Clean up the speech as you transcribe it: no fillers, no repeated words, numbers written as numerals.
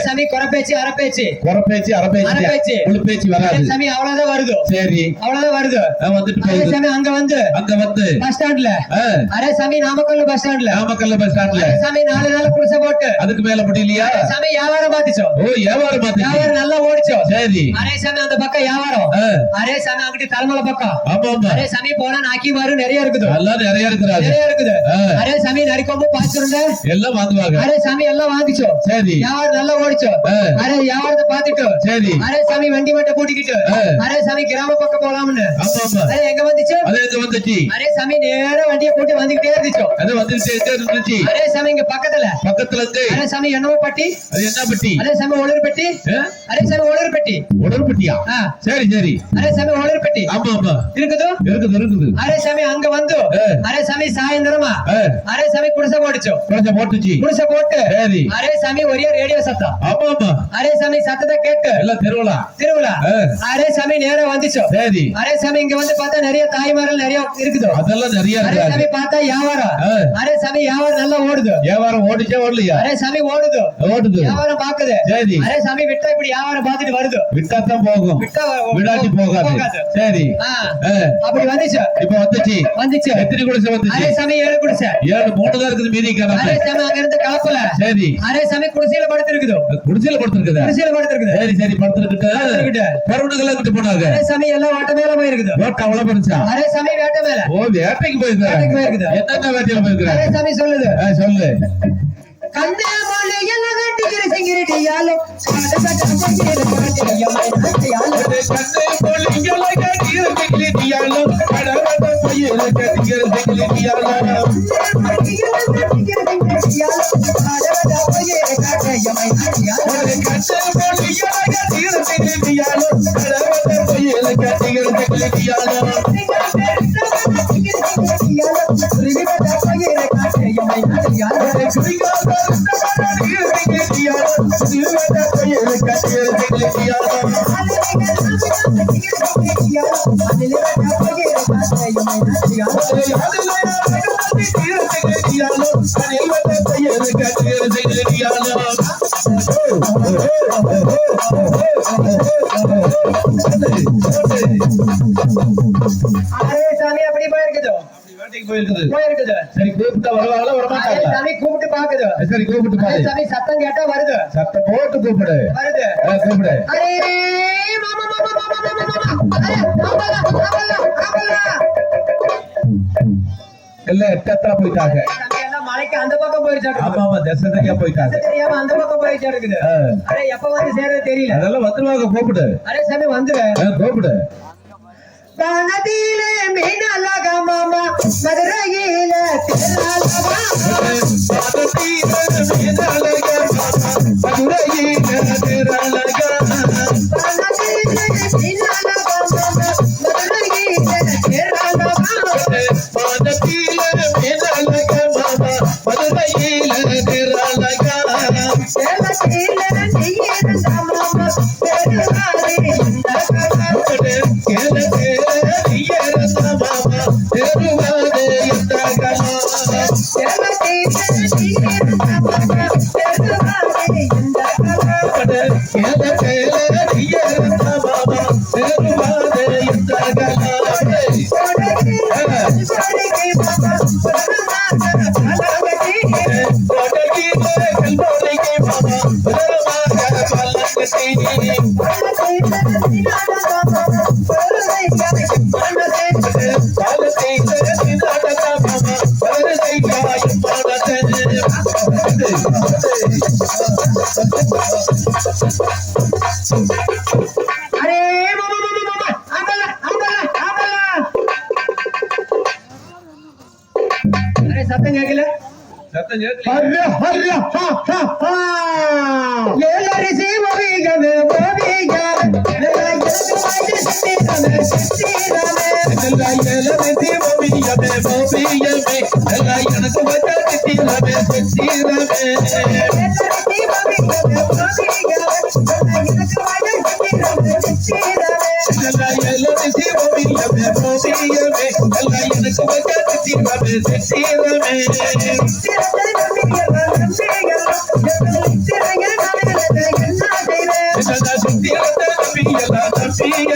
சாமி குறப்பேச்சு அரப்பேச்சு உள்பேச்சு வராது சாமி அவ்வளவுதான் வருது. சரி அவ்வளவுதான் வருது. வந்துட்டு சாமி அங்க வந்து பஸ் ஸ்டாண்ட்ல அரே சாமி நாமக்கல் பஸ் ஸ்டாண்ட்ல சாமி 4 நாள் குடிசை போட்டு அதுக்கு மேல முடியலையா சாமி வியாபாரம் பாத்துச்சோம். வியாபாரம் நல்லா ஓடிச்சோம். சரி அரே சாமி அந்த பக்கம் வியாபாரம் அரே சாமி அங்கிட்டு தலைமலை பக்கம் அரே சாமி போனா நாக்கி மாறு நிறைய இருக்குது. நிறைய இருக்குது. அரே சாமி நரிக்கொம்பு பாத்துருந்த எல்லாம் வாங்குவாங்க. அரே சாமி எல்லாம் வாங்கிச்சோம். சரி வியாபாரம் நல்லா ஓடிச்சோம். அரே வியாபாரத்தை பாத்துட்டு சரி அரே சாமி வண்டி மட்டும் கூட்டிக்கிட்டு அரே சாமி கிராம பக்கம் போலாம்னு அரே எங்க வந்துச்சு அரே சாமி நேர வண்டியை கூட்டி வந்துகிட்டே இருந்துச்சு. அரே சாமி இங்க பக்கத்துல இருந்து அரே சாமி என்னவோ பட்டி என்ன பட்டி அரே சாமி ஒளிர் பெட்டி அரே சாமி ஒளிர் பெட்டியா சரி சரி அரே சாமி ஒளிர் பெட்டி இருக்குது. அரே சாமி அங்க வந்து அரே சாமி சாயந்தரமா அரே சாமி குடிசை போட்டு அரே சாமி ஒரே ரேடியோ சத்தம் அரே சாமி சத்தத்தை கேட்டு எல்லாம் திருவிழா அரே சாமி நேரா வந்துச்சோம். அரே சாமி இங்க வந்து பார்த்தா நிறைய தாய்மார்கள் நிறைய இருக்குது. அதெல்லாம் நிறைய அரே சாமி பார்த்தா வியாபாரம் அரே சாமி வியாபாரம் நல்லா ஓடுது. வியாபாரம் ஓடிச்சே ஓடலையா அரே சாமி ஓடுது வியாபாரம் பாக்குது. அரே சாமி விட்டா இப்படி வியாபாரம் பார்த்துட்டு வருது. விட்டாதான் போகும் விடாட்டி போகாது. சரி அப்படி வந்துச்சு. இப்ப வந்துச்சு எத்தனை குடிசை வந்துச்சு அரே சாமி 7 குடிசை 3 தான் இருக்குது மீதி அரே சாமி அங்க இருந்து கலப்பல சரி அரே சாமி குடிசையில படுத்திருக்குது. சரி படுத்திருக்கிட்டு பருவனுக்கெல்லாம் கிட்ட போனாங்க. அரே சாமி எல்லாம் ஓட்ட மேல போயிருக்குது. அவ்வளவு பெருசா அரே சாமி வேட்டை மேல வேட்டைக்கு போயிருக்குது. என்னென்ன வேட்டையில போயிருக்குது அரே சாமி சொல்லுது சொல்லு கண்ணே மொழி எல்லாம் கட்டிக்கிற சிங்கிரிட்டியாலும் அப்படி போயிருக்குது. சரி கூப்பிட்டா வருவாங்களா வரமாட்டாங்களா சாமி கூப்பிட்டு பாக்குது. சரி கூப்பிட்டு பாரு சாமி சத்தம் கேட்டா வருது. சத்தம் போட்டு கூப்பிடு கூப்பிடு எல்லாம் எட்டத்தா போயிட்டாங்க. மலைக்கு அந்த பக்கம் போயிருச்சாரு. ஆமா திசை தெரியா போயிட்டாங்க. தெரியாம அந்த பக்கம் போயிருச்சாரு இருக்குது. அரே எப்ப வந்து சேரது தெரியல. அதெல்லாம் வந்துருவாங்க கூப்பிடு. அரே சாமி வந்துரு கூப்பிடு. வானதிலே மீனலக மாமா மதுரையில திருநாளவா சத்தம் கேட்கல எனக்கு Sigue